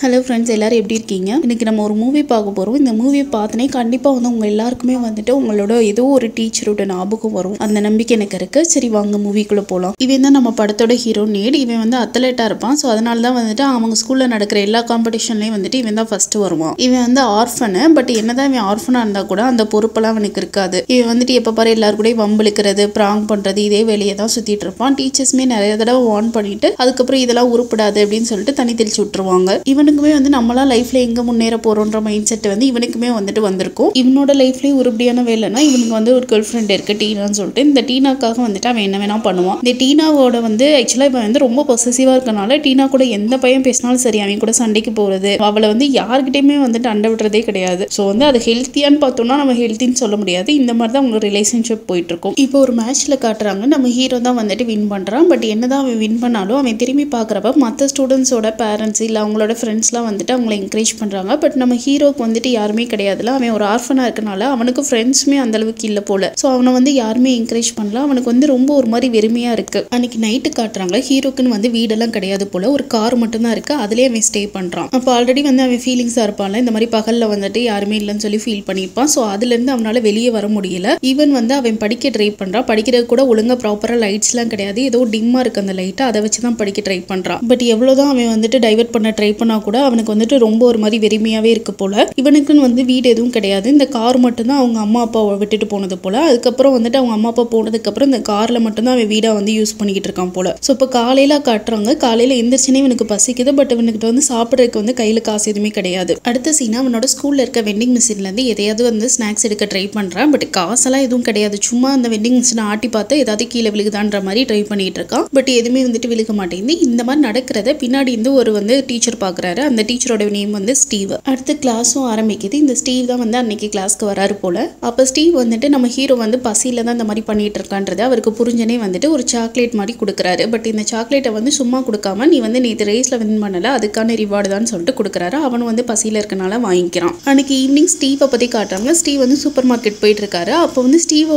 Hello friends, எல்லாரும் எப்படி இருக்கீங்க? இன்னைக்கு நம்ம ஒரு மூவி பார்க்க போகிறோம். இந்த மூவியை பார்த்தனே கண்டிப்பாக வந்து உங்கள் எல்லாருக்குமே வந்துட்டு உங்களோட ஏதோ ஒரு டீச்சரோட ஞாபகம் வரும். அந்த நம்பிக்கை எனக்கு இருக்குது. சரி வாங்க மூவிக்குள்ளே போகலாம். இவன் தான் நம்ம படத்தோட ஹீரோ நேட். இவன் வந்து அத்லெட்டாக இருப்பான். ஸோ அதனால தான் வந்துட்டு அவங்க ஸ்கூலில் நடக்கிற எல்லா காம்படிஷன்லேயும் வந்துட்டு இவன் தான் ஃபர்ஸ்ட் வருவான். இவன் வந்து ஆர்ஃபனு. பட் என்னதான் இவன் ஆர்ஃபனாக இருந்தால் கூட அந்த பொறுப்பெல்லாம் அவனுக்கு இருக்காது. இவன் வந்துட்டு எப்போ பாரு எல்லாரும் கூட வம்பிழுக்கிறது, ப்ராங் பண்ணுறது, இதே வேலையை தான் சுற்றிட்டு இருப்பான். டீச்சர்ஸுமே நிறைய தடவை வார்ன் பண்ணிட்டு அதுக்கப்புறம் இதெல்லாம் உருப்படாது அப்படின்னு சொல்லிட்டு தனி தெளிச்சு விட்டுருவாங்க. இவனுக்குமே வந்து நம்மளாம் லைஃப்ல எங்க முன்னேற போறோன்ற மைண்ட் செட் வந்து இவனுக்குமே வந்துட்டு வந்திருக்கும். இவனோட லைஃப்லயும் உருப்படியான வேலைன்னா இவனுக்கு வந்து ஒரு கேர்ள் ஃப்ரெண்ட் இருக்கு, டீனான்னு சொல்லிட்டு. இந்த டீனாக்காக வந்துட்டு அவன் என்ன வேணா பண்ணுவான். இந்த டீனாவோட வந்து ஆக்சுவலா இவன் வந்து ரொம்ப பொசசிவா இருக்கனால டீனா கூட எந்த பையன் பேசினாலும் சரி அவன் கூட சண்டைக்கு போறது, அவளை வந்து யார்கிட்டயுமே வந்துட்டு அண்டை விடுறதே கிடையாது. ஸோ வந்து அது ஹெல்த்தியான்னு பார்த்தோம்னா நம்ம ஹெல்த்தின்னு சொல்ல முடியாது. இந்த மாதிரி தான் அவங்க ரிலேஷன்ஷிப் போயிட்டு இருக்கும். இப்போ ஒரு மேட்ச்ல காட்டுறாங்க, நம்ம ஹீரோ தான் வந்துட்டு வின் பண்றான். பட் என்னதான் அவன் வின் பண்ணாலும் அவன் திரும்பி பார்க்குறப்ப மற்ற ஸ்டூடெண்ட்ஸோட பேரண்ட்ஸ் இல்லை அவங்களோட ஃப்ரெண்ட்ஸ்லாம் வந்துட்டு அவங்களை என்கரேஜ் பண்ணுறாங்க. பட் நம்ம ஹீரோக்கு வந்துட்டு யாருமே கிடையாதுல. அவன் ஒரு ஆர்ஃபனாக இருக்கனால அவனுக்கு ஃப்ரெண்ட்ஸுமே அந்த அளவுக்கு இல்லை போல. ஸோ அவனை வந்து யாருமே என்கரேஜ் பண்ணல. அவனுக்கு வந்து ரொம்ப ஒரு மாதிரி வெறுமையாக இருக்கு. அன்னைக்கு நைட்டு காட்டுறாங்க, ஹீரோக்குன்னு வந்து வீடெல்லாம் கிடையாது போல, ஒரு கார் மட்டும் தான் இருக்கு. அதுலேயே அவன் ஸ்டே பண்ணுறான். அப்போ ஆல்ரெடி வந்து அவன் ஃபீலிங்ஸாக இருப்பான்ல, இந்த மாதிரி பகலில் வந்துட்டு யாருமே இல்லைன்னு சொல்லி ஃபீல் பண்ணியிருப்பான். ஸோ அதுலேருந்து அவனால் வெளியே வர முடியல. ஈவன் வந்து அவன் படிக்க ட்ரை பண்ணுறான். படிக்கிறது கூட ஒழுங்காக ப்ராப்பராக லைட்ஸ்லாம் கிடையாது, ஏதோ டிம்மாக இருக்கு அந்த லைட்டு, அதை வச்சு தான் படிக்க ட்ரை பண்ணுறான். பட் எவ்வளோதான் அவன் வந்துட்டு டைவர்ட் பண்ண ட்ரை பண்ணா கூட அவனுக்கு வந்துட்டு ரொம்ப ஒரு மாதிரி வெறுமையாவே இருக்கு போல. இவனுக்குன்னு வந்து வீடு எதுவும் கிடையாது. இந்த கார் மட்டும்தான் அவங்க அம்மா அப்பாவை விட்டுட்டு போனது போல. அதுக்கப்புறம் வந்துட்டு அவங்க அம்மா அப்பா போனதுக்கு அப்புறம் இந்த கார்ல மட்டும்தான் அவன் வீடா வந்து யூஸ் பண்ணிக்கிட்டு இருக்கான் போல. ஸோ இப்போ காலையில காட்டுறாங்க, காலையில எந்திரிச்சுனே இவனுக்கு பசிக்குது. பட் இவனுக்கு வந்து சாப்பிட்றதுக்கு வந்து கையில காசு எதுவுமே கிடையாது. அடுத்த சீனா அவனோட ஸ்கூல்ல இருக்க வெண்டிங் மிஷின்ல இருந்து எதையாவது வந்து ஸ்நாக்ஸ் எடுக்க ட்ரை பண்றான். பட் காசெல்லாம் எதுவும் கிடையாது. சும்மா அந்த வெண்டிங் மிஷினை ஆட்டி பார்த்து ஏதாவது கீழே விழுகுதான்ற மாதிரி ட்ரை பண்ணிட்டு இருக்கான். பட் எதுவுமே வந்துட்டு விழுக மாட்டேங்குது. இந்த மாதிரி நடக்கிறத பின்னாடி இருந்து ஒரு வந்து டீச்சர் பாக்குறாரு. அந்த டீச்சரோட நேம் வந்து ஸ்டீவ். அடுத்த கிளாஸும் ஆரம்பிக்குது. இந்த ஸ்டீவ் தான் வந்து அன்னைக்கு கிளாஸ்க்கு வராரு போல. அப்போ ஸ்டீவ் வந்துட்டு நம்ம ஹீரோ வந்து பசியில தான் இந்த மாதிரி பண்ணிட்டு இருக்கான்றது அவருக்கு புரிஞ்சனே வந்துட்டு ஒரு சாக்லேட் மாதிரி கொடுக்குறாரு. பட் இந்த சாக்லேட்டை வந்து சும்மா கொடுக்காம நீ வந்து நேற்று ரேஸ்ல வின் பண்ணல, அதுக்கான ரிவார்டு தான் சொல்லிட்டு கொடுக்குறாரு. அவன் வந்து பசியில இருக்கனால வாங்கிக்கிறான். அன்னைக்கு ஈவினிங் ஸ்டீவை பத்தி காட்டுறாங்க. ஸ்டீவ் வந்து சூப்பர் மார்க்கெட் போயிட்டு இருக்காரு. அப்போ வந்து ஸ்டீவ்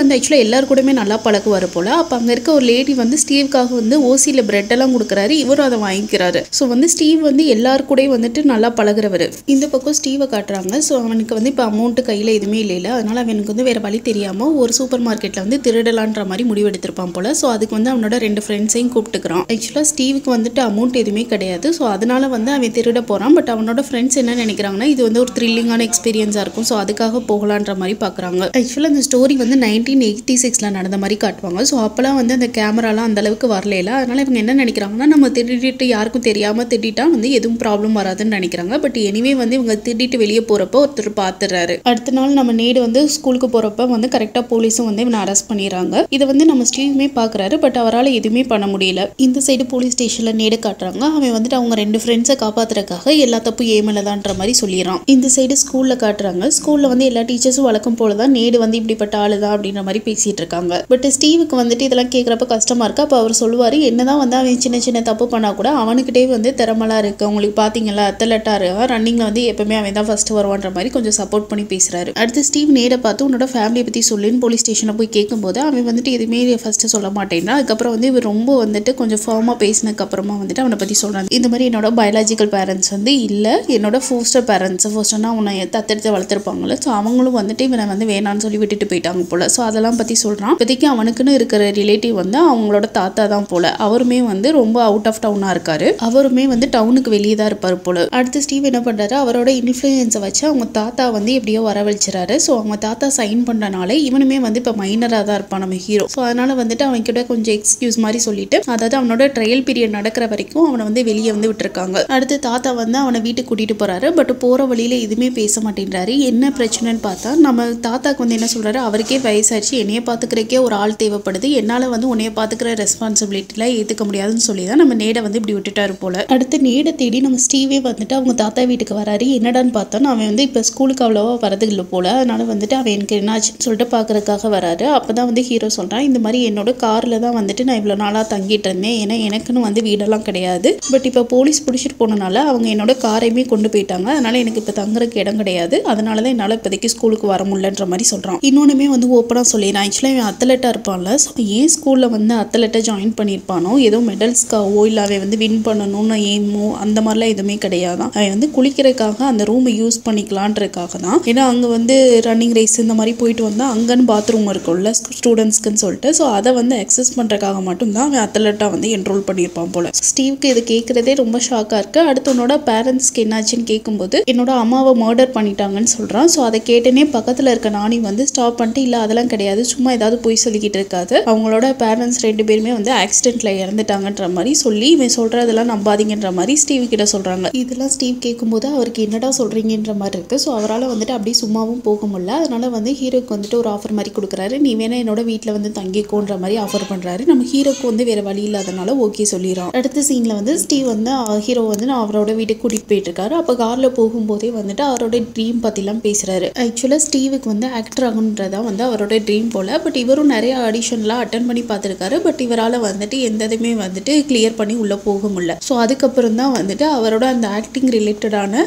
வந்து ஆக்சுவலா எல்லாரும் கூடமே நல்லா பழகுவாரு போல. அப்போ அங்க இருக்க ஒரு லேடி வந்து ஸ்டீவுக்காக வந்து ஓசியில பிரெட் எல்லாம் கொடுக்குறாரு. இவரும் அதை வாங்கிக்கிறாரு. ஸோ வந்து ஸ்டீவ் வந்து எல்லாரு கூட வந்துட்டு நல்லா பழகுறவர். இந்த பக்கம் ஸ்டீவை காட்டுறாங்க. ஸோ அவனுக்கு வந்து இப்போ அமௌண்ட் கையில் எதுவுமே இல்லை. அதனால அவனுக்கு வந்து வேற வழி தெரியாமல் ஒரு சூப்பர் மார்க்கெட்டில் வந்து திருடலான்ற மாதிரி முடிவெடுத்திருப்பான் போல. ஸோ அதுக்கு வந்து அவனோட 2 ஃப்ரெண்ட்ஸையும் கூப்பிட்டுக்கிறான். ஆக்சுவலாக ஸ்டீவுக்கு வந்துட்டு அமௌண்ட் எதுவுமே கிடையாது. ஸோ அதனால வந்து அவன் திருட போகிறான். பட் அவனோட ஃப்ரெண்ட்ஸ் என்ன நினைக்கிறாங்கன்னா இது வந்து ஒரு த்ரில்லிங்கான எக்ஸ்பீரியன்ஸாக இருக்கும். ஸோ அதுக்காக போகலான்ற மாதிரி பார்க்குறாங்க. ஆக்சுவலாக அந்த ஸ்டோரி வந்து 1986 நடந்த மாதிரி காட்டுவாங்க. ஸோ அப்போலாம் வந்து அந்த கேமராலாம் அந்த அளவுக்கு வரல. அதனால இவங்க என்ன நினைக்கிறாங்கன்னா நம்ம திருடிட்டு யாருக்கும் தெரியாமல் திருடிட்டா வந்து எதுவும் ப்ராப்ளம் வராதுன்னு நினைக்கிறாங்க. பட் எனிவே வந்து இவங்க திருடிட்டு வெளியே போறப்ப ஒருத்தர் பார்த்துறாரு. அடுத்த நாள் நம்ம நேடு வந்து ஸ்கூலுக்கு போறப்ப வந்து கரெக்டா போலீஸும் வந்து இவனை அரெஸ்ட் பண்ணிடுறாங்க. இதை வந்து நம்ம ஸ்டீவுமே பாக்குறாரு. பட் அவரால் எதுவுமே பண்ண முடியல. இந்த சைடு போலீஸ் ஸ்டேஷன்ல நேடு காட்டுறாங்க. அவன் வந்துட்டு அவங்க 2 ஃப்ரெண்ட்ஸை காப்பாத்துறதுக்காக எல்லா தப்பு ஏமலதான்ற மாதிரி சொல்லிடுறான். இந்த சைடு ஸ்கூல்ல காட்டுறாங்க. ஸ்கூல்ல வந்து எல்லா டீச்சர்ஸும் வழக்கம் போலதான் நேடு வந்து இப்படிப்பட்ட ஆளுதான் அப்படின்ற மாதிரி பேசிட்டு இருக்காங்க. பட் ஸ்டீவுக்கு வந்துட்டு இதெல்லாம் கேட்கறப்ப கஷ்டமா இருக்கு. அப்ப அவர் சொல்லுவாரு, என்னதான் வந்து அவன் சின்ன சின்ன தப்பு பண்ணா கூட அவனுக்கிட்டே வந்து திறமலாம் இருக்கு. உங்களுக்கு பாத்தீங்களா அத்லெட்டா இருக்கா, ரன்னிங்ல வந்து எப்பவுமே அவன் தான் ஃபர்ஸ்ட் வருவான்ற மாதிரி கொஞ்சம் சப்போர்ட் பண்ணி பேசுறாரு. அடுத்து ஸ்டீவ் நேட பார்த்து உன்னோட ஃபேமிலியை பத்தி சொல்லுன்னு போலீஸ் ஸ்டேஷன்ல போய் கேட்கும்போது அவன் வந்துட்டு எதுவுமே ஃபர்ஸ்ட் சொல்ல மாட்டேன்னா. அதுக்கப்புறம் வந்து இவர் ரொம்ப வந்துட்டு கொஞ்சம் ஃபார்மா பேசினதுக்கு அப்புறமா வந்துட்டு அவனை பத்தி சொல்றாங்க. இந்த மாதிரி என்னோட பயாலஜிக்கல் பேரண்ட்ஸ் வந்து இல்ல, என்னோட ஃபோஸ்டர் பேரண்ட்ஸ், ஃபோஸ்டர்னா உன்னை தத்தெடுத்து வளர்த்துருப்பாங்கல்ல, ஸோ அவங்களும் வந்துட்டு இவனை வந்து வேணான்னு சொல்லி விட்டுட்டு போயிட்டாங்க போல. ஸோ அதெல்லாம் பத்தி சொல்றான். இப்போதைக்கு அவனுக்குன்னு இருக்கிற ரிலேட்டிவ் வந்து அவங்களோட தாத்தா தான் போல. அவருமே வந்து ரொம்ப அவுட் ஆஃப் டவுனா இருக்காரு. அவருமே வந்து டவுனுக்கு வெளியே தான் இருப்பாரு போல. அடுத்து ஸ்டீவ் என்ன பண்றாரு, அவரோட இன்ஃப்ளூயன்ஸை வச்சு அவங்க தாத்தா வந்து எப்படியோ வரவழைச்சிறாரு. ஸோ அவங்க தாத்தா சைன் பண்ணனால இவனுமே வந்து இப்போ மைனராக தான் இருப்பான் நம்ம ஹீரோ. ஸோ அதனால வந்துட்டு அவன் கிட்ட கொஞ்சம் எக்ஸ்கியூஸ் மாதிரி சொல்லிட்டு, அதாவது அவனோட ட்ரையல் பீரியட் நடக்கிற வரைக்கும் அவனை வந்து வெளியே வந்து விட்டுருக்காங்க. அடுத்து தாத்தா வந்து அவனை வீட்டுக்கு கூட்டிட்டு போறாரு. பட் போற வழியில எதுவுமே பேச மாட்டேன்றாரு. என்ன பிரச்சனைன்னு பார்த்தா நம்ம தாத்தாக்கு வந்து என்ன சொல்றாரு, அவருக்கே வயசாச்சு, என்னைய பாத்துக்கிறக்கே ஒரு ஆள் தேவைப்படுது, என்னால வந்து உன்னைய பாத்துக்கிற ரெஸ்பான்சிபிலிட்டிலாம் ஏத்துக்க முடியாதுன்னு சொல்லி தான் நம்ம நேட வந்து இப்படி விட்டுட்டாரு போல. அடுத்து நேட தேடி நம்ம ஸ்டீவே வந்துட்டு அவங்க தாத்தா வீட்டுக்கு வராரு. என்னடான்னு பார்த்தா அவன் வந்து இப்போ ஸ்கூலுக்கு அவ்வளோவா வரது இல்லை போல. அதனால வந்துட்டு அவன் எனக்கு என்னாச்சுன்னு சொல்லிட்டு பார்க்கறதுக்காக வராரு. அப்பதான் வந்து ஹீரோ சொல்றான், இந்த மாதிரி என்னோட கார்ல தான் வந்துட்டு நான் இவ்வளோ நாளாக தங்கிட்டு இருந்தேன். ஏன்னா எனக்குன்னு வந்து வீடெல்லாம் கிடையாது. பட் இப்போ போலீஸ் பிடிச்சிட்டு போனனால அவங்க என்னோட காரையுமே கொண்டு போயிட்டாங்க. அதனால எனக்கு இப்போ தங்குறதுக்கு இடம் கிடையாது. அதனால தான் என்னால் இப்போதைக்கு ஸ்கூலுக்கு வர முடியலன்ற மாதிரி சொல்றான். இன்னொன்னுமே வந்து ஓப்பனாக சொல்லிடுறான். ஆக்சுவலாக இவன் அத்லெட்டாக இருப்பான்ல, ஸோ ஏன் ஸ்கூலில் வந்து அத்லெட்டை ஜாயின் பண்ணியிருப்பானோ, ஏதோ மெடல்ஸ்க்காவோ இல்லை அவன் வந்து வின் பண்ணணும்னு ஏமோ அந்த அந்த மாதிரிலாம் எதுவுமே கிடையாதான். அவன் வந்து குளிக்கிறதுக்காக அந்த ரூமை யூஸ் பண்ணிக்கலான்றதுக்காக தான். ஏன்னா அங்கே வந்து ரன்னிங் ரேஸ் இந்த மாதிரி போயிட்டு வந்தால் அங்கன்னு பாத்ரூம் இருக்கும்ல ஸ்டூடெண்ட்ஸ்க்குன்னு சொல்லிட்டு, ஸோ அதை வந்து அக்சஸ் பண்ணுறதுக்காக மட்டும்தான் அவன் அத்லட்டாக வந்து என்ரோல் பண்ணியிருப்பான் போல. ஸ்டீவுக்கு இது கேட்குறதே ரொம்ப ஷாக்காக இருக்குது. அடுத்து உன்னோட பேரண்ட்ஸ்க்கு என்னாச்சுன்னு கேட்கும்போது என்னோட அம்மாவை மர்டர் பண்ணிட்டாங்கன்னு சொல்கிறான். ஸோ அதை கேட்டேனே பக்கத்தில் இருக்க நானி வந்து ஸ்டாப் பண்ணிட்டு, இல்லை அதெல்லாம் கிடையாது, சும்மா ஏதாவது போய் சொல்லிக்கிட்டு இருக்காது, அவங்களோட பேரண்ட்ஸ் 2 பேருமே வந்து ஆக்சிடென்ட்ல இறந்துட்டாங்கன்ற மாதிரி சொல்லி இவன் சொல்றதெல்லாம் நம்பாதீங்கன்ற மாதிரி ஸ்டீவ் கிட்ட சொல்றாங்க. இதெல்லாம் ஸ்டீவ் கேட்கும்போது அவருக்கு என்னடா சொல்றீங்கன்ற மாதிரி இருக்கு. ஸோ அவரால் வந்துட்டு அப்படியே சும்மாவும் போக முடியல. அதனால வந்து ஹீரோக்கு வந்துட்டு ஒரு ஆஃபர் மாதிரி கொடுக்குறாரு. நீ வேணா என்னோட வீட்டில் வந்து தங்கிக்கோன்ற மாதிரி ஆஃபர் பண்றாரு. நம்ம ஹீரோக்கு வந்து வேற வழி இல்லாதனால ஓகே சொல்லிடுறோம். அடுத்த சீன்ல வந்து ஸ்டீவ் வந்து ஹீரோ வந்து அவரோட வீட்டுக்கு கூட்டிட்டு போயிட்டு இருக்காரு. அப்போ கார்ல போகும்போதே வந்துட்டு அவரோட ட்ரீம் பத்திலாம் பேசுறாரு. ஆக்சுவலா ஸ்டீவுக்கு வந்து ஆக்டர் ஆகணுன்றதா வந்து அவரோட ட்ரீம் போல. பட் இவரும் நிறைய ஆடிஷன்லாம் அட்டன் பண்ணி பார்த்துருக்காரு. பட் இவரால் வந்துட்டு எந்ததுமே வந்துட்டு கிளியர் பண்ணி உள்ளே போக முடியல. ஸோ அதுக்கப்புறம் தான் வந்துட்டு அவரோட அந்த ஆக்டிங் ரிலேட்டடான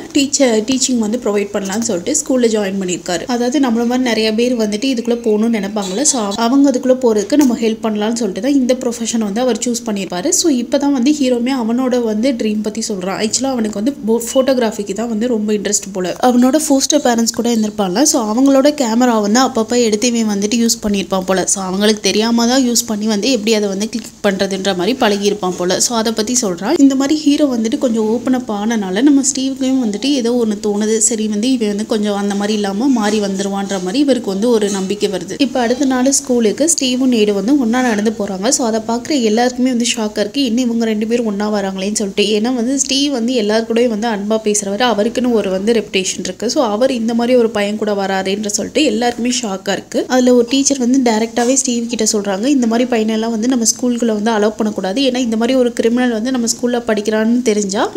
டீச்சிங் வந்து ப்ரொவைட் பண்ணலாம்னு சொல்லிட்டு ஸ்கூலில் ஜாயின் பண்ணியிருக்காரு. அதாவது நம்மள மாதிரி நிறைய பேர் வந்துட்டு இதுக்குள்ளே போகணும்னு நினைப்பாங்களே, ஸோ அவங்க அதுக்குள்ளே போகிறதுக்கு நம்ம ஹெல்ப் பண்ணலாம்னு சொல்லிட்டு தான் இந்த ப்ரொஃபஷன் வந்து அவர் சூஸ் பண்ணியிருப்பாரு. ஸோ இப்போ தான் வந்து ஹீரோமே அவனோட வந்து ட்ரீம் பற்றி சொல்கிறான். ஆக்சுவலாக அவனுக்கு வந்து ஃபோட்டோகிராஃபிக்கு தான் வந்து ரொம்ப இன்ட்ரெஸ்ட் போல. அவனோட ஃபோஸ்டர் பேரண்ட்ஸ் கூட இருந்திருப்பாங்க. ஸோ அவங்களோட கேமரா வந்து அப்பப்போ எடுத்து இவன் வந்துட்டு யூஸ் பண்ணியிருப்பான் போல. ஸோ அவங்களுக்கு தெரியாம தான் யூஸ் பண்ணி வந்து எப்படி அதை வந்து கிளிக் பண்ணுறதுன்ற மாதிரி பழகியிருப்பான் போல. ஸோ அதை பற்றி சொல்கிறான். இந்த மாதிரி ஹீரோ வந்துட்டு கொஞ்சம் ஓப்பன் அப் ஆனனால நம்ம ஸ்டீவுக்கும் வந்துட்டு ஏதோ ஒன்று தோணுது, சரி வந்து இவன் வந்து கொஞ்சம் அந்த மாதிரி இல்லாமல் மாறி வந்துருவான்ற மாதிரி இவருக்கு வந்து ஒரு நம்பிக்கை வருது. இப்போ அடுத்த நாள் ஸ்கூலுக்கு ஸ்டீவும் நேடு வந்து ஒன்றா நடந்து போகிறாங்க. ஸோ அதை பார்க்குற எல்லாருக்குமே வந்து ஷாக்காக இருக்குது, இன்னும் இவங்க 2 பேரும் ஒன்றா வராங்களேன்னு சொல்லிட்டு. ஏன்னா வந்து ஸ்டீவ் வந்து எல்லாரு கூடயும் வந்து அன்பாக பேசுகிறவர், அவருக்குன்னு ஒரு வந்து ரெப்புடேஷன் இருக்குது. ஸோ அவர் இந்த மாதிரி ஒரு பையன் கூட வராருன்ற சொல்லிட்டு எல்லாருக்குமே ஷாக்காக இருக்குது. அதில் ஒரு டீச்சர் வந்து டேரெக்டாகவே ஸ்டீவ் கிட்ட சொல்கிறாங்க, இந்த மாதிரி பையனெல்லாம் வந்து நம்ம ஸ்கூலுக்குள்ளே வந்து அலோவ் பண்ணக்கூடாது. ஏன்னா இந்த மாதிரி ஒரு கிரிமினல் வந்து நம்ம ஸ்கூலில் படிக்கிறான்னு தெரிஞ்சால்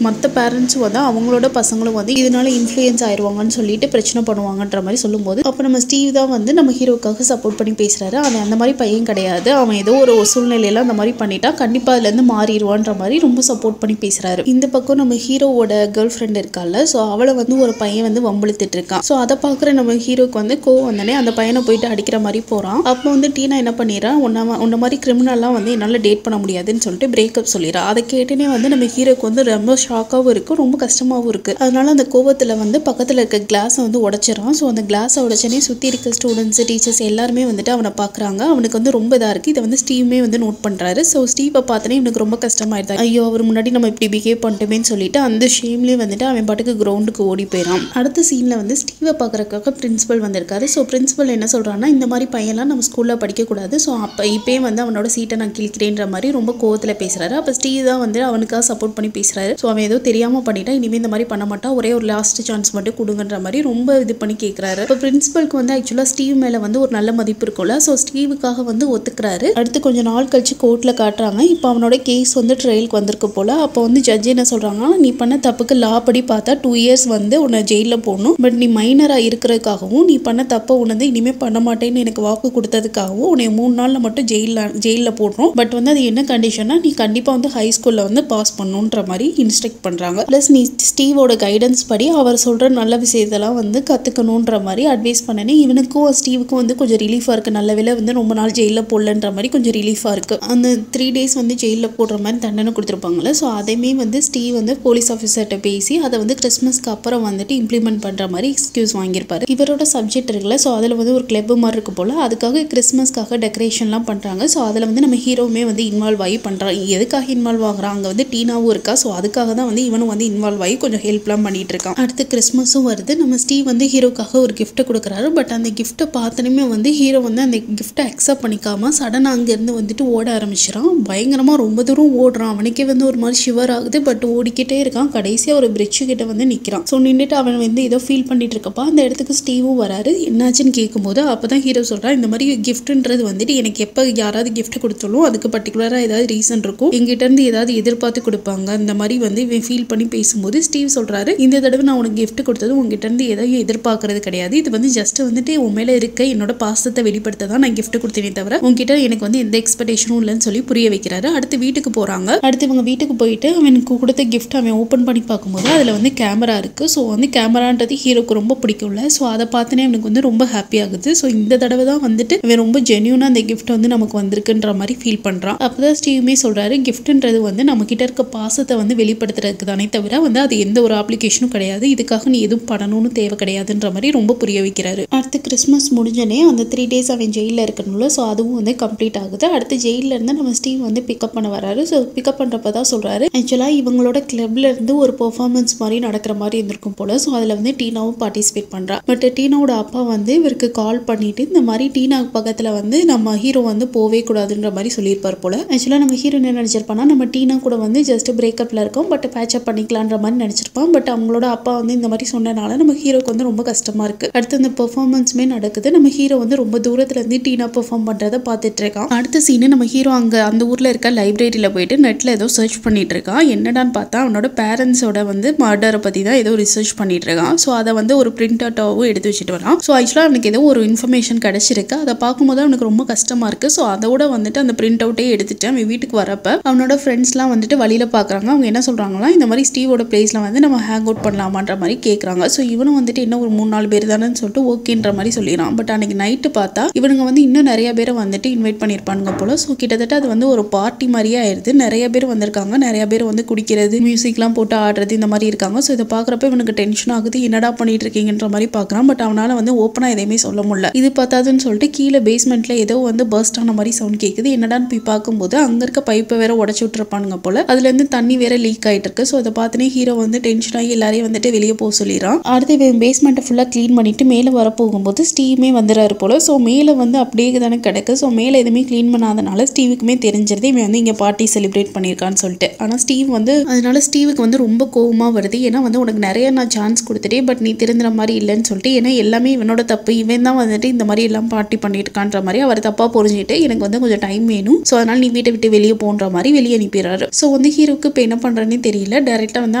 மற்ற பேரண்ட்ஸும் வந்து அவங்களோட பசங்களும் வந்து இதனால இன்ஃப்ளூயன்ஸ் ஆயிடுவாங்கன்னு சொல்லிட்டு பிரச்சனை பண்ணுவாங்கன்ற மாதிரி சொல்லும்போது அப்போ நம்ம ஸ்டீவ் தான் வந்து நம்ம ஹீரோக்காக சப்போர்ட் பண்ணி பேசுகிறாரு. அவன் அந்த மாதிரி பையன் கிடையாது, அவன் ஏதோ ஒரு சூழ்நிலையெல்லாம் அந்த மாதிரி பண்ணிட்டா கண்டிப்பாக அதுலேருந்து மாறிடுவான்ற மாதிரி ரொம்ப சப்போர்ட் பண்ணி பேசுகிறாரு. இந்த பக்கம் நம்ம ஹீரோவோட கேர்ள் ஃப்ரெண்ட் இருக்கால, ஸோ அவளை வந்து ஒரு பையன் வந்து வம்பிழுத்துட்டு இருக்கான். ஸோ அதை பார்க்குற நம்ம ஹீரோக்கு வந்து கோவம் வந்தனே அந்த பையனை போயிட்டு அடிக்கிற மாதிரி போகிறான். அப்போ வந்து டீனா என்ன பண்ணிடுறான், உன்ன மாதிரி கிரிமினல்லாம் வந்து என்னால் டேட் பண்ண முடியாதுன்னு சொல்லிட்டு பிரேக்கப் சொல்லிடுறா. அதை கேட்டேனே வந்து நம்ம ஹீரோக்கு வந்து ரொம்ப ஷாக்காகவும் இருக்குது, ரொம்ப கஷ்டமாகவும் இருக்குது. அதனால அந்த கோவத்தில் வந்து பக்கத்தில் இருக்க கிளாஸை வந்து உடைச்சிடறான். ஸோ அந்த கிளாஸை உடைச்சனே சுற்றி இருக்க ஸ்டூடெண்ட்ஸ் டீச்சர்ஸ் எல்லாருமே வந்துட்டு அவனை பார்க்குறாங்க. அவனுக்கு வந்து ரொம்ப இதாக இருக்குது. இதை வந்து ஸ்டீவுமே வந்து நோட் பண்ணுறாரு. ஸோ ஸ்டீவை பார்த்தனே இவனுக்கு ரொம்ப கஷ்டமாயிடுது. ஐயோ அவர் முன்னாடி நம்ம இப்படி பிஹேவ் பண்ணிட்டோமேன்னு சொல்லிட்டு அந்த ஷேம்லேயே வந்துட்டு அவன் பாட்டுக்கு கிரவுண்டுக்கு ஓடி போயிடான். அடுத்த சீனில் வந்து ஸ்டீவை பார்க்குறதுக்காக பிரின்சிபல் வந்திருக்காரு. ஸோ பிரின்சிபல் என்ன சொல்கிறான்னா, இந்த மாதிரி பையன்லாம் நம்ம ஸ்கூலில் படிக்கக்கூடாது, ஸோ அப்போ இப்போயே வந்து அவனோட சீட்டை நான் கிழிக்கிறேன்ற மாதிரி ரொம்ப கோவத்தில் பேசுகிறாரு. அப்போ ஸ்டீவ் தான் வந்து அவனுக்காக சப்போர்ட் பண்ணி பேசுகிறாரு. ஸோ அவன் ஏதோ தெரியாமல் பண்ணிட்டா, இனிமேல் இந்த மாதிரி பண்ண மாட்டான், ஒரே ஒரு லாஸ்ட் சான்ஸ் மட்டும் கொடுங்கன்ற மாதிரி ரொம்ப இது பண்ணி கேட்குறாரு. இப்போ பிரின்சிபலுக்கு வந்து ஆக்சுவலாக ஸ்டீவ் மேலே வந்து ஒரு நல்ல மதிப்பு இருக்கும்ல, ஸோ ஸ்டீவுக்காக வந்து ஒத்துக்கிறாரு. அடுத்து கொஞ்சம் நாள் கழிச்சு கோர்ட்டில் காட்டுறாங்க. இப்போ அவனோட கேஸ் வந்து ட்ரையலுக்கு வந்திருக்கு போல. அப்போ வந்து ஜட்ஜ் என்ன சொல்கிறாங்கன்னா, நீ பண்ண தப்புக்கு லா படி பார்த்தா 2 இயர்ஸ் வந்து உன்னை ஜெயிலில் போடணும், பட் நீ மைனராக இருக்கிறதுக்காகவும் நீ பண்ண தப்பை உணர்ந்து இனிமேல் பண்ண மாட்டேன்னு எனக்கு வாக்கு கொடுத்ததுக்காகவும் உன்னை 3 நாளில் மட்டும் ஜெயிலில் போடுறோம். பட் வந்து அது என்ன கண்டிஷனா, நீ கண்டிப்பாக வந்து ஹை ஸ்கூலில் வந்து பாஸ் பண்ணணுன்ற மாதிரி இன்ஸ்ட்ரக்ட் பண்ணுறாங்க. ப்ளஸ் நீ ஸ்டீவோட கைடன்ஸ் படி அவர் சொல்கிற நல்ல விஷயத்தெல்லாம் வந்து கற்றுக்கணுன்ற மாதிரி அட்வைஸ் பண்ணனே இவனுக்கும் ஸ்டீவுக்கும் வந்து கொஞ்சம் ரிலீஃபாக இருக்குது. நல்ல வேலை வந்து ரொம்ப நாள் ஜெயிலில் போடலன்ற மாதிரி கொஞ்சம் ரிலீஃபாக இருக்குது. அந்த 3 டேஸ் வந்து ஜெயிலில் போடுற மாதிரி தண்டனை கொடுத்துருப்பாங்கல்ல, ஸோ அதையுமே வந்து ஸ்டீவ் வந்து போலீஸ் ஆஃபீஸர்கிட்ட பேசி அதை வந்து கிறிஸ்மஸ்க்கு அப்புறம் வந்துட்டு இம்ப்ளிமெண்ட் பண்ணுற மாதிரி எக்ஸ்கியூஸ் வாங்கியிருப்பாரு. இவரோட சப்ஜெக்ட் இருக்குல்ல, ஸோ அதில் வந்து ஒரு கிளப் மாதிரி இருக்கு போல், அதுக்காக கிறிஸ்மஸ்க்காக டெக்கரேஷன்லாம் பண்ணுறாங்க. ஸோ அதில் வந்து நம்ம ஹீரோவுமே வந்து இன்வால்வ் ஆகி பண்ணுறான். எதுக்காக இன்வால்வ் ஆகுறான், அங்கே வந்து டீனாவும் இருக்கா, ஸோ அதுக்காக தான் வந்து இவனும் வந்து இன்வால்வ் ஆகி கொஞ்சம் ஹெல்ப்லாம் பண்ணிட்டு இருக்கான். அடுத்து கிறிஸ்மஸும் வருது. நம்ம ஸ்டீவ் வந்து ஹீரோக்காக ஒரு கிஃப்ட்டை கொடுக்குறாரு. பட் அந்த கிஃப்ட்டை பார்த்தனுமே வந்து ஹீரோ வந்து அந்த கிஃப்ட்டை அக்செப்ட் பண்ணிக்காம சடனாக அங்கேருந்து வந்துட்டு ஓட ஆரம்பிச்சிடான். பயங்கரமாக ரொம்ப தூரம் ஓடுறான். அவனுக்கே வந்து ஒரு மாதிரி ஷிவர் ஆகுது. பட் ஓடிக்கிட்டே இருக்கான். கடைசியாக ஒரு பிரிட்ஜு கிட்ட வந்து நிற்கிறான். ஸோ நின்றுட்டு அவன் வந்து ஏதோ ஃபீல் பண்ணிட்டு இருக்கப்பா அந்த இடத்துக்கு ஸ்டீவும் வராரு. என்னாச்சுன்னு கேட்கும்போது அப்போ தான் ஹீரோ சொல்கிறான், இந்த மாதிரி கிஃப்ட்டுன்றது வந்துட்டு எனக்கு எப்போ யாராவது கிஃப்ட் கொடுத்தாலும் அதுக்கு பர்டிகுலராக ஏதாவது ரீசன் இருக்கும், எங்கிட்ட இருந்து ஏதாவது எதிர்பார்த்து கொடுப்பாங்க. இந்த மாதிரி வந்து இவன் ஃபீல் பண்ணி பேசும்போது ஸ்டீவ் சொல்கிறாரு, இந்த தடவை நான் உனக்கு கிஃப்ட் கொடுத்தது உங்ககிட்ட இருந்து எதையும் எதிர்பார்க்கறது கிடையாது, இது வந்து ஜஸ்ட் வந்துட்டு உன் மேலே இருக்க என்னோட பாசத்தை வெளிப்படுத்த தான் நான் கிஃப்ட் கொடுத்தேனே தவிர உங்ககிட்ட எனக்கு வந்து எந்த எக்ஸ்பெக்டேஷனும் இல்லைன்னு சொல்லி புரிய வைக்கிறாரு. அடுத்து வீட்டுக்கு போகிறாங்க. அடுத்து இவங்க வீட்டுக்கு போயிட்டு அவனுக்கு கொடுத்த கிஃப்ட் அவன் ஓப்பன் பண்ணி பார்க்கும்போது அதில் வந்து கேமரா இருக்குது. ஸோ வந்து கேமரான்றது ஹீரோக்கு ரொம்ப பிடிக்கும்ல, ஸோ அதை பார்த்துனே அவனுக்கு வந்து ரொம்ப ஹாப்பி ஆகுது. ஸோ இந்த தடவை தான் வந்துட்டு அவன் ரொம்ப ஜென்யூனாக அந்த கிஃப்ட் வந்து நமக்கு வந்திருக்குன்ற மாதிரி ஃபீல் பண்ணுறான். அப்போ தான் ஸ்டீவுமே சொல்கிறாரு, கிஃப்ட்ன்றது வந்து நம்ம கிட்ட இருக்க பாசத்தை பாசத்தை வந்து வெளிப்படுத்துறதுக்கு தானே தவிர வந்து அது எந்த ஒரு அப்ளிகேஷனும் கிடையாது, இதுக்காக நீ எதுவும் பண்ணணும்னு தேவை கிடையாதுன்ற மாதிரி ரொம்ப புரிய வைக்கிறாரு. அடுத்து கிறிஸ்மஸ் முடிஞ்சனே அந்த 3 days அவன் ஜெயிலில் இருக்கணும்ல, ஸோ அதுவும் வந்து கம்ப்ளீட் ஆகுது. அடுத்து ஜெயிலில் இருந்து நம்ம ஸ்டீவ் வந்து பிக்கப் பண்ண வராரு. ஸோ பிக்கப் பண்ணுறப்ப தான் சொல்கிறாரு, ஆக்சுவலாக இவங்களோட கிளப்ல இருந்து ஒரு பெர்ஃபார்மன்ஸ் மாதிரி நடக்கிற மாதிரி இருந்திருக்கும் போல. ஸோ அதில் வந்து டீனாவும் பார்ட்டிசிபேட் பண்ணுறா. பட் டீனாவோட அப்பா வந்து இவருக்கு கால் பண்ணிட்டு இந்த மாதிரி டீனா பக்கத்தில் வந்து நம்ம ஹீரோ வந்து போவே கூடாதுன்ற மாதிரி சொல்லியிருப்பார் போல. ஆக்சுவலாக நம்ம ஹீரோ என்ன நினச்சிருப்பானா, நம்ம டீனா கூட வந்து ஜஸ்ட் பிரேக்கப்பில் இருக்கோம், பட் பேட்சப் பண்ணிக்கலான்ற மாதிரி நினச்சிருப்பான். பட் அவங்களோட அப்பா வந்து இந்த மாதிரி சொன்னனால நம்ம ஹீரோக்கு வந்து ரொம்ப கஷ்டமாக இருக்குது. அடுத்து அந்த பெர்ஃபார்மன்ஸுமே நடக்குது. நம்ம ஹீரோ வந்து ரொம்ப தூரத்துல இருந்து டீனா பெர்ஃபார்ம் பண்ணுறதை பார்த்துட்டு இருக்கான். அடுத்த சீனு நம்ம ஹீரோ அங்கே அந்த ஊரில் இருக்க லைப்ரரியில் போயிட்டு நெட்டில் ஏதோ சர்ச் பண்ணிட்டு இருக்கான். என்னடான்னு பார்த்தா அவனோட பேரண்ட்ஸோட வந்து மர்டரை பற்றி தான் ஏதோ ரிசர்ச் பண்ணிட்டு இருக்கான். ஸோ அதை வந்து ஒரு பிரிண்ட் அவுட்டாகவும் எடுத்து வச்சுட்டு வரான். ஸோ ஆக்சுவலாக அவனுக்கு ஏதோ ஒரு இன்ஃபர்மேஷன் கிடைச்சிருக்கு. அதை பார்க்கும்போது அவனுக்கு ரொம்ப கஷ்டமாக இருக்குது. ஸோ அதோட வந்துட்டு அந்த பிரிண்ட் அவுட்டே எடுத்துட்டு அவன் வீட்டுக்கு வரப்ப அவனோட ஃப்ரெண்ட்ஸ்லாம் வந்துட்டு வழியில் பார்க்குறாங்க. அவங்க என்ன சொல்கிறாங்களா, இந்த மாதிரி ஸ்டீவோட பிளேஸில் வந்து நம்ம ஹேங் அவுட் பண்ணலாமான்ற மாதிரி கேட்குறாங்க. ஸோ இவனும் வந்துட்டு இன்னும் ஒரு 3-4 பேர் தானே சொல்லிட்டு ஓகேன்ற மாதிரி சொல்லிடுறான். பட் அன்னைக்கு நைட்டு பார்த்தா இவனுங்க வந்து இன்னும் நிறைய பேரை வந்துட்டு இன்வைட் பண்ணியிருப்பானுங்க போல. ஸோ கிட்டத்தட்ட அது வந்து ஒரு பார்ட்டி மாதிரியே ஆயிடுது. நிறைய பேர் வந்திருக்காங்க. நிறைய பேர் வந்து குடிக்கிறது, மியூசிக்லாம் போட்டு ஆடுறது இந்த மாதிரி இருக்காங்க. ஸோ இதை பார்க்குறப்ப இவனுக்கு டென்ஷன் ஆகுது. என்னடா பண்ணிட்டு இருக்கீங்கன்ற மாதிரி பார்க்குறான். பட் அவனால் வந்து ஓப்பனாக எதையுமே சொல்ல முடியல. இது பார்த்தாதுன்னு சொல்லிட்டு கீழே பேஸ்மெண்ட்டில் ஏதோ வந்து பர்ஸ்ட் ஆன மாதிரி சவுண்ட் கேட்குது. என்னடான்னு போய் பார்க்கும்போது அங்கே இருக்க பைப்பை வேற உடச்சு விட்டுருப்பானுங்க போல. அதுலேருந்து தண்ணி வேற லீக் ஆகிட்டு இருக்கு. ஸோ அதை பார்த்துனே ஹீரோ வந்து டென்ஷன் ஆகி எல்லாரையும் வந்துட்டு வெளியே போக சொல்லிடுறான். அடுத்து பேஸ்மெண்ட்டை ஃபுல்லாக க்ளீன் பண்ணிட்டு மேலே வர போகும்போது ஸ்டீவுமே வந்துடுறாரு போல. ஸோ மேலே வந்து அப்படியே தானே கிடக்கு. ஸோ மேலே எதுவுமே க்ளீன் பண்ணாதனால ஸ்டீவுக்குமே தெரிஞ்சிருது இவன் வந்து இங்கே பார்ட்டி செலிப்ரேட் பண்ணியிருக்கான்னு சொல்லிட்டு. ஆனால் ஸ்டீவ் வந்து அதனால ஸ்டீவுக்கு வந்து ரொம்ப கோவமாக வருது. ஏன்னா வந்து உனக்கு நிறைய நான் சான்ஸ் கொடுத்துட்டேன், பட் நீ திருந்துற மாதிரி இல்லைன்னு சொல்லிட்டு. ஏன்னா எல்லாமே இவனோட தப்பு, இவன் தான் வந்துட்டு இந்த மாதிரி எல்லாம் பார்ட்டி பண்ணியிருக்கான்ற மாதிரி அவர் தப்பாக புரிஞ்சுட்டு எனக்கு வந்து கொஞ்சம் டைம் வேணும், ஸோ அதனால் நீ வீட்டை விட்டு வெளியே போன்ற மாதிரி வெளியே அனுப்பிடுறாரு. ஸோ வந்து ஹீரோக்கு இப்போ என்ன பண்ணுறேன்னு தெரியல. டேரெக்டாக வந்து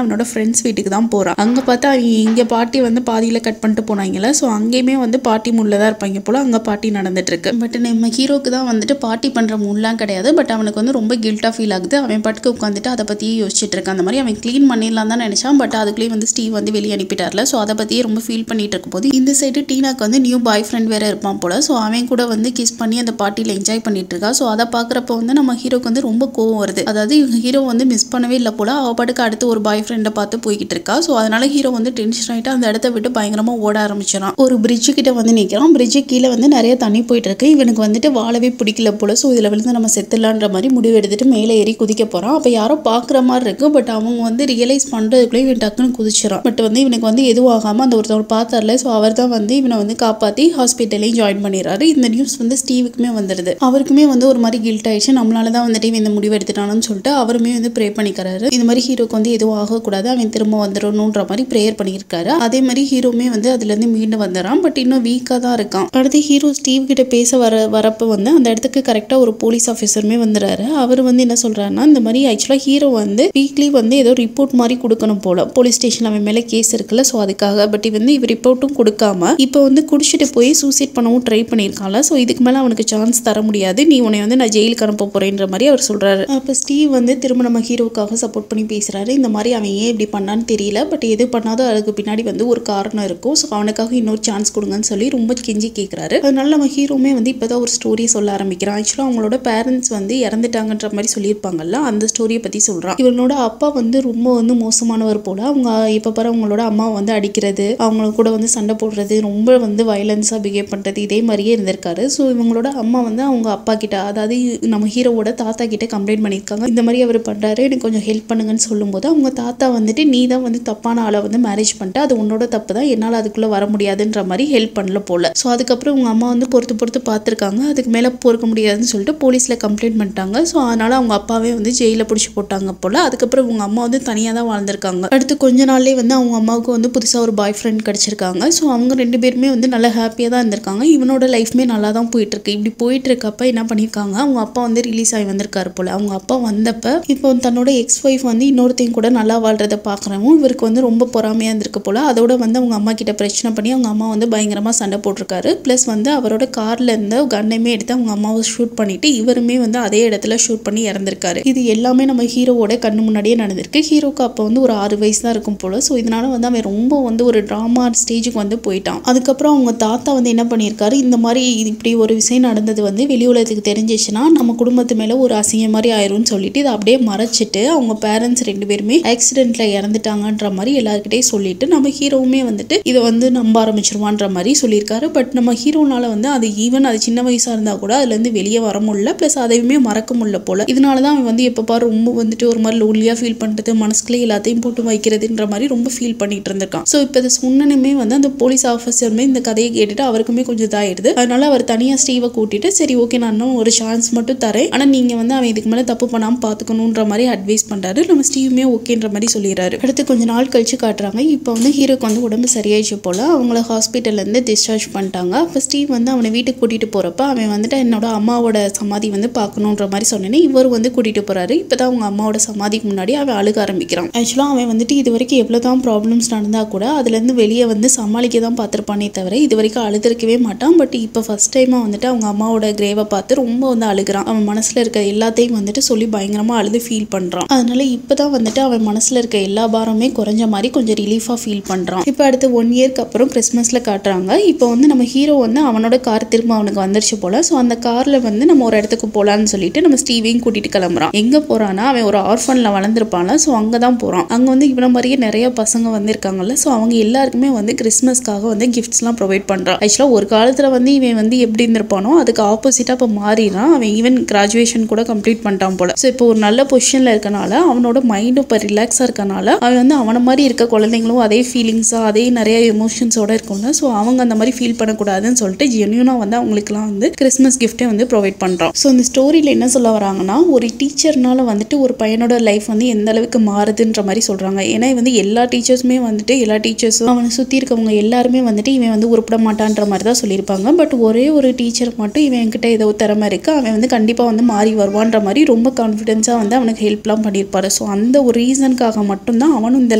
அவனோட ஃப்ரெண்ட்ஸ் வீட்டுக்கு தான் போகிறான். அங்கே பார்த்தா இங்கே பார்ட்டி வந்து பாதியில் கட் பண்ணிட்டு போனாங்கல்ல. ஸோ அங்கேயுமே வந்து பார்ட்டி மூடில் தான் இருப்பாங்க போல. அங்கே பார்ட்டி நடந்துட்டு இருக்கு. பட் நம்ம ஹீரோக்கு தான் வந்துட்டு பார்ட்டி பண்ணுற மூட்லாம் கிடையாது. பட் அவனுக்கு வந்து ரொம்ப கில்ட்டாக ஃபீல் ஆகுது. அவன் பாட்டுக்கு உட்காந்துட்டு அதை பற்றியே யோசிச்சுட்டு இருக்கான். அந்த மாதிரி அவன் க்ளீன் பண்ணிடலாம் தான் நினச்சான். பட் அதுக்குள்ளேயே வந்து ஸ்டீவ் வந்து வெளியே அனுப்பிட்டார்ல. ஸோ அதை பற்றியே ரொம்ப ஃபீல் பண்ணிட்டு இருக்கும் போது இந்த சைடு டீனாக்கு வந்து நியூ பாய் ஃப்ரெண்ட் வேற இருப்பான் போல. ஸோ அவன் கூட வந்து கிஸ் பண்ணி அந்த பார்ட்டியில் என்ஜாய் பண்ணிட்டு இருக்கா. ஸோ அதை பார்க்குறப்ப வந்து நம்ம ஹீரோக்கு வந்து ரொம்ப கோவம் வருது. அதாவது இவங்க ஹீரோ வந்து மிஸ் பண்ணவே இல்லை போல. அவள் பாட்டுக்கு அடுத்து ஒரு பாய் ஃப்ரெண்டை பார்த்து போய்கிட்டு இருக்கா. ஸோ அதனால ஹீரோ வந்து டென்ஷன் ஆகிட்டு அந்த இடத்த விட்டு பயங்கரமாக ஓட ஆரம்பிச்சிடான். ஒரு பிரிட்ஜு கிட்ட வந்து நிற்கிறான். பிரிட்ஜு கீழே வந்து நிறைய தண்ணி போயிட்டு இருக்கு. இவனுக்கு வந்துட்டு வாழவே பிடிக்கல போல. ஸோ இதில் விழுந்து நம்ம செத்துலான்ற மாதிரி முடிவு எடுத்துட்டு மேலே ஏறி குதிக்க போகிறான். அப்போ யாரோ பார்க்குற மாதிரி இருக்கு. பட் அவங்க வந்து ரியலைஸ் பண்ணுறதுக்குள்ளே இவன் டக்குன்னு குதிச்சிடான். பட் வந்து இவனுக்கு வந்து எதுவும் ஆகாமல் அந்த ஒருத்தவர் பார்த்தார்ல. ஸோ அவர் தான் வந்து இவனை வந்து காப்பாற்றி ஹாஸ்பிட்டலையும் ஜாயின் பண்ணிடுறாரு. இந்த நியூஸ் வந்து ஸ்டீவுக்குமே வந்துடுது. அவருக்குமே வந்து ஒரு மாதிரி கில்ட் ஆயிடுச்சு. நம்மளால தான் வந்துட்டு இவன் இந்த முடிவு எடுத்துட்டானு சொல்லிட்டு அவருமே வந்து ப்ரே பண்ணிக்கிறாரு. இந்த மாதிரி ஹீரோக்கு வந்து எதுவும் ஆகக்கூடாது, அவன் திரும்ப வந்துடணுன்ற மாதிரி ப்ரேயர் பண்ணியிருக்காரு. அதே மாதிரி ஹீரோமே வந்து அதுலேருந்து மீண்டு வந்துடுறான். பட் இன்னும் வீக்காக தான் இருக்கான். அடுத்து ஹீரோ ஸ்டீவ் கிட்ட பேச வரப்போ வந்து அந்த இடத்துக்கு கரெக்டாக ஒரு போலீஸ் ஆஃபீஸருமே வந்துடுறாரு. அவர் வந்து என்ன சொல்றாருன்னா, இந்த மாதிரி ஆக்சுவலாக ஹீரோ வந்து வீக்லி வந்து ஏதோ ரிப்போர்ட் மாதிரி கொடுக்கணும் போல. போலீஸ் ஸ்டேஷன் அவன் மேலே கேஸ் இருக்குல்ல. ஸோ அதுக்காக பட் வந்து இவர் ரிப்போர்ட்டும் கொடுக்காம இப்போ வந்து குடிச்சிட்டு போய் சூசைட் பண்ணவும் ட்ரை பண்ணியிருக்கான்ல. ஸோ இதுக்கு மேலே அவனுக்கு சான்ஸ் தர முடியாது, நீ உன்னை வந்து நான் ஜெயிலுக்கு அனுப்ப போறேன்ற மாதிரி அவர் சொல்றாரு. அப்போ ஸ்டீவ் வந்து திரும்ப நம்ம ஹீரோவுக்காக சப்போர்ட் பண்ணி பேசுறாரு. இந்த மாதிரி அவன் ஏன் இப்படி பண்ணான்னு தெரியல, பட் எது பண்ணாதோ அதுக்கு பின்னாடி வந்து ஒரு காரணம் இருக்கும். ஸோ அவனுக்காக இன்னொரு சான்ஸ் கொடுங்கன்னு சொல்லி ரொம்ப கெஞ்சி கேட்குறாரு. அதனால நம்ம ஹீரோமே வந்து இப்போதான் ஒரு ஸ்டோரியை சொல்ல ஆரம்பிக்கிறான். ஆக்சுவலாக அவங்களோட பேரண்ட்ஸ் வந்து இறந்துட்டாங்கன்ற மாதிரி சொல்லியிருப்பாங்கல்ல, அந்த ஸ்டோரியை பற்றி சொல்கிறான். இவனோட அப்பா வந்து ரொம்ப வந்து மோசமானவர் போல. அவங்க இப்போ பாரு அவங்களோட அம்மா வந்து அடிக்கிறது, அவங்க கூட வந்து சண்டை போடுறது, ரொம்ப வந்து வயலன்ஸாக பிஹேவ் பண்ணுறது, இதே மாதிரியே இருந்திருக்காரு. ஸோ இவங்களோட அம்மா வந்து அவங்க அப்பா கிட்ட, அதாவது நம்ம ஹீரோவோட தாத்தா கிட்ட கம்ப்ளைண்ட் பண்ணியிருக்காங்க. இந்த மாதிரி அவர் பண்ணுறாரு, எனக்கு கொஞ்சம் ஹெல்ப் பண்ணுங்கன்னு சொல்லும்போது அவங்க தாத்தா வந்துட்டு நீ தான் வந்து தப்பான ஆளை வந்து மேரேஜ் பண்ணிட்டு அது உன்னோட தப்பு தான், என்னால் அதுக்குள்ளே வர முடியாதுன்ற மாதிரி ஹெல்ப் பண்ணல போல. ஸோ அதுக்கப்புறம் உங்க அம்மா வந்து பொறுத்து பார்த்துருக்காங்க. அதுக்கு மேலே பொறுக்க முடியாதுன்னு சொல்லிட்டு போலீஸில் கம்ப்ளைண்ட் பண்ணிட்டாங்க. ஸோ அதனால அவங்க அப்பாவே வந்து ஜெயிலில் பிடிச்சி போட்டாங்க போல. அதுக்கப்புறம் உங்க அம்மா வந்து தனியாக தான் வாழ்ந்திருக்காங்க. அடுத்து கொஞ்ச நாள்லேயே வந்து அவங்க அம்மாவுக்கு வந்து புதுசாக ஒரு பாய் ஃப்ரெண்ட் கிடச்சிருக்காங்க. ஸோ அவங்க 2 பேருமே வந்து நல்லா ஹாப்பியாக தான் இருந்திருக்காங்க. இவனோட லைஃப்மே நல்லா தான் போயிட்டு இருக்கு. இப்படி போயிட்டு இருக்கப்ப என்ன பண்ணியிருக்காங்க, அவங்க அப்பா வந்து ரிலீஸ் ஆகி வந்திருக்காரு போல. அவங்க அப்பா வந்தப்ப இப்போ தன்னோட எக்ஸ் ஒய்ஃப் வந்து இன்னொருத்தையும் கூட நல்லா வாழ்றதை பார்க்குறவும் இவருக்கு வந்து ரொம்ப பொறாமையாக இருந்திருக்கு போல. அதோட வந்து அவங்க அம்மா கிட்ட பிரச்சனை பண்ணி அவங்க அம்மா வந்து பயங்கரமாக சண்டை போட்டிருக்காரு. ப்ளஸ் வந்து அவரோட கார்ல இருந்த கன்னையுமே எடுத்து அவங்க அம்மாவை ஷூட் பண்ணிட்டு இவருமே வந்து அதே இடத்துல ஷூட் பண்ணி இறந்திருக்காரு. இது எல்லாமே நம்ம ஹீரோவோட கண்ணு முன்னாடியே நடந்திருக்கு. ஹீரோக்கு அப்போ வந்து ஒரு 6 வயசு தான் இருக்கும் போல. ஸோ இதனால வந்து அவன் ரொம்ப வந்து ஒரு ட்ராமா ஸ்டேஜுக்கு வந்து போயிட்டான். அதுக்கப்புறம் அவங்க தாத்தா வந்து என்ன பண்ணியிருக்காரு, இந்த மாதிரி இப்படி ஒரு விஷயம் நடந்தது வந்து வெளி உலகத்துக்கு தெரிஞ்சிச்சுன்னா நம்ம குடும்பத்து மேலே ஒரு அசிங்கம் மாதிரி ஆயிரும்னு சொல்லிட்டு இதை அப்படியே மறைச்சிட்டு அவங்க அவங்க பேரண்ட்ஸ் 2 பேருமே ஆக்சிடென்ட்ல இறந்துட்டாங்கன்ற மாதிரி எல்லார்கிட்டயும் சொல்லிட்டு நம்ம ஹீரோவுமே வந்துட்டு இதை வந்து நம்ப ஆரம்பிச்சிருவான்ற மாதிரி சொல்லியிருக்காரு. பட் நம்ம ஹீரோனால வந்து அது ஈவன் அது சின்ன வயசா இருந்தா கூட அதுல இருந்து வெளியே வர முடியல, பிளஸ் அதையுமே மறக்க முடியல போல. இதனாலதான் அவன் வந்து எப்ப பாரு ரொம்ப வந்துட்டு ஒரு மாதிரி லோன்லியா ஃபீல் பண்றது, மனசுக்குள்ளே எல்லாத்தையும் போட்டு வைக்கிறதுன்ற மாதிரி ரொம்ப ஃபீல் பண்ணிட்டு இருந்திருக்கான். ஸோ இப்போ இதை சொன்னனுமே வந்து அந்த போலீஸ் ஆஃபீஸருமே இந்த கதையை கேட்டுட்டு அவருக்குமே கொஞ்சம் இதாயிடுது. அதனால அவர் தனியா ஸ்டீவை கூட்டிட்டு சரி ஓகே நான் இன்னும் ஒரு சான்ஸ் மட்டும் தரேன், ஆனா நீங்க வந்து அவன் இதுக்கு மேல தப்பு பண்ணாம பாத்துக்கணும்ன்ற மாதிரி அட்வைஸ் பண்றாரு. நம்ம ஸ்டீவுமே ஓகேன்ற மாதிரி சொல்லிடுறாரு. அடுத்து கொஞ்ச நாள் கழிச்சு காட்டுறாங்க. இப்போ வந்து ஹீரோக்கு வந்து உடம்பு சரியாயிடுச்சு போல, அவங்கள ஹாஸ்பிட்டல்ல இருந்து டிஸ்சார்ஜ் பண்ணிட்டாங்க. அப்ப ஸ்டீவ் வந்து அவனை வீட்டுக்கு கூட்டிட்டு போறப்ப அவன் வந்துட்டு என்னோட அம்மாவோட சமாதி வந்து பார்க்கணுன்ற மாதிரி சொன்னேன்னு இவர் வந்து கூட்டிட்டு போறாரு. இப்பதான் அவங்க அம்மாவோட சமாதிக்கு முன்னாடி அவன் அழுக ஆரம்பிக்கிறான். ஆக்சுவலா அவன் வந்துட்டு இது வரைக்கும் எவ்வளவுதான் ப்ராப்ளம்ஸ் நடந்தா கூட அதுல இருந்து வெளியே வந்து சமாளிக்க தான் பார்த்திருப்பானே தவிர இது வரைக்கும் அழுதுருக்கவே மாட்டான். பட் இப்போ ஃபர்ஸ்ட் டைமா வந்துட்டு அவங்க அம்மாவோட கிரேவை பார்த்து ரொம்ப வந்து அழுகிறான். அவன் மனசுல இருக்க எல்லாத்தையும் வந்துட்டு சொல்லி பயங்கரமா அழுது ஃபீல் பண்றான். அதனால இப்பதான் வந்துட்டு அவன் மனசுல இருக்க எல்லா பாரமே குறைஞ்ச மாதிரி கொஞ்சம் ரிலீஃபா ஃபீல் பண்றான். இப்போ அடுத்து 1 இயர்க்கு அப்புறம் கிறிஸ்மஸ்ல காட்டுறாங்க. இப்போ வந்து நம்ம ஹீரோ வந்து அவனோட கார் திரும்ப அவனுக்கு வந்துருச்சு போல. ஸோ அந்த கார்ல வந்து நம்ம ஒரு இடத்துக்கு போலான்னு சொல்லிட்டு நம்ம ஸ்டீவையும் கூட்டிட்டு கிளம்புறான். எங்க போறான்னா அவன் ஒரு ஆர்ஃபன்ல வளர்ந்துருப்பான்ல, ஸோ அங்கதான் போறான். அங்க வந்து இவன மாதிரியே நிறைய பசங்க வந்திருக்காங்கல்ல, ஸோ அவங்க எல்லாருக்குமே வந்து கிறிஸ்மஸ்க்காக வந்து கிஃப்ட்ஸ் எல்லாம் ப்ரொவைட் பண்றான். ஆக்சுவலா ஒரு காலத்துல வந்து இவன் வந்து எப்படி இருந்திருப்பானோ அதுக்கு ஆப்போசிட்டா இப்போ மாறினான். அவன் ஈவன் கிராஜுவேஷன் கூட கம்ப்ளீட் பண்ணிட்டான் போல. ஸோ இப்போ ஒரு நல்ல பொசிஷன்ல இருக்கனால அவனோட மைண்டும் இப்போ ரிலாக்ஸா இருக்கனால அவன் வந்து அவன மாதிரி இருக்க குழந்தைங்களும் அதே ஃபீலிங்ஸா அதே நிறைய எமோஷன்ஸோட இருக்கும்ல, ஸோ அவங்க அந்த மாதிரி ஃபீல் பண்ணக்கூடாதுன்னு சொல்லிட்டு ஜென்யூனா வந்து அவங்களுக்குலாம் வந்து கிறிஸ்மஸ் கிஃப்ட்டே வந்து ப்ரொவைட் பண்றான். ஸோ இந்த ஸ்டோரியில என்ன சொல்ல வராங்கன்னா ஒரு டீச்சர்னால வந்துட்டு ஒரு பையனோட லைஃப் வந்து எந்த அளவுக்கு மாறுதுன்ற மாதிரி சொல்றாங்க. ஏன்னா வந்து எல்லா டீச்சர்ஸுமே வந்துட்டு எல்லா டீச்சர்ஸும் அவனை சுத்தி இருக்கவங்க எல்லாருமே வந்துட்டு இவன் வந்து உருப்பட மாட்டான்ற மாதிரி தான் சொல்லியிருப்பாங்க. பட் ஒரே ஒரு டீச்சர் மட்டும் இவன் கிட்ட ஏதோ திறமை இருக்கு, அவன் வந்து கண்டிப்பா வந்து மாறி வருவான்ற மாதிரி ரொம்ப கான்ஃபிடென்ஸா வந்து அவனுக்கு ஹெல்ப்லாம் பண்ணியிருப்பாரு. ஸோ அந்த ஒரு ரீசனுக்காக மட்டும்தான் அவனும் இந்த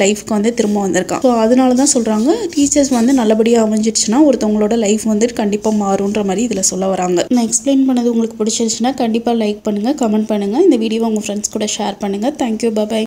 லைஃப்க்கு வந்து திரும்ப வந்திருக்கான். ஸோ அதனால தான் சொல்றாங்க டீச்சர்ஸ் வந்து நல்லபடியாக அமைஞ்சிடுச்சுன்னா ஒருத்தவங்களோட லைஃப் வந்துட்டு கண்டிப்பா மாறுன்ற மாதிரி இதுல சொல்ல வராங்க. நான் எக்ஸ்பிளைன் பண்ணது உங்களுக்கு பிடிச்சிருச்சுன்னா கண்டிப்பா லைக் பண்ணுங்க, கமெண்ட் பண்ணுங்க, இந்த வீடியோவை உங்க ஃப்ரெண்ட்ஸ் கூட ஷேர் பண்ணுங்க. Thank you, by.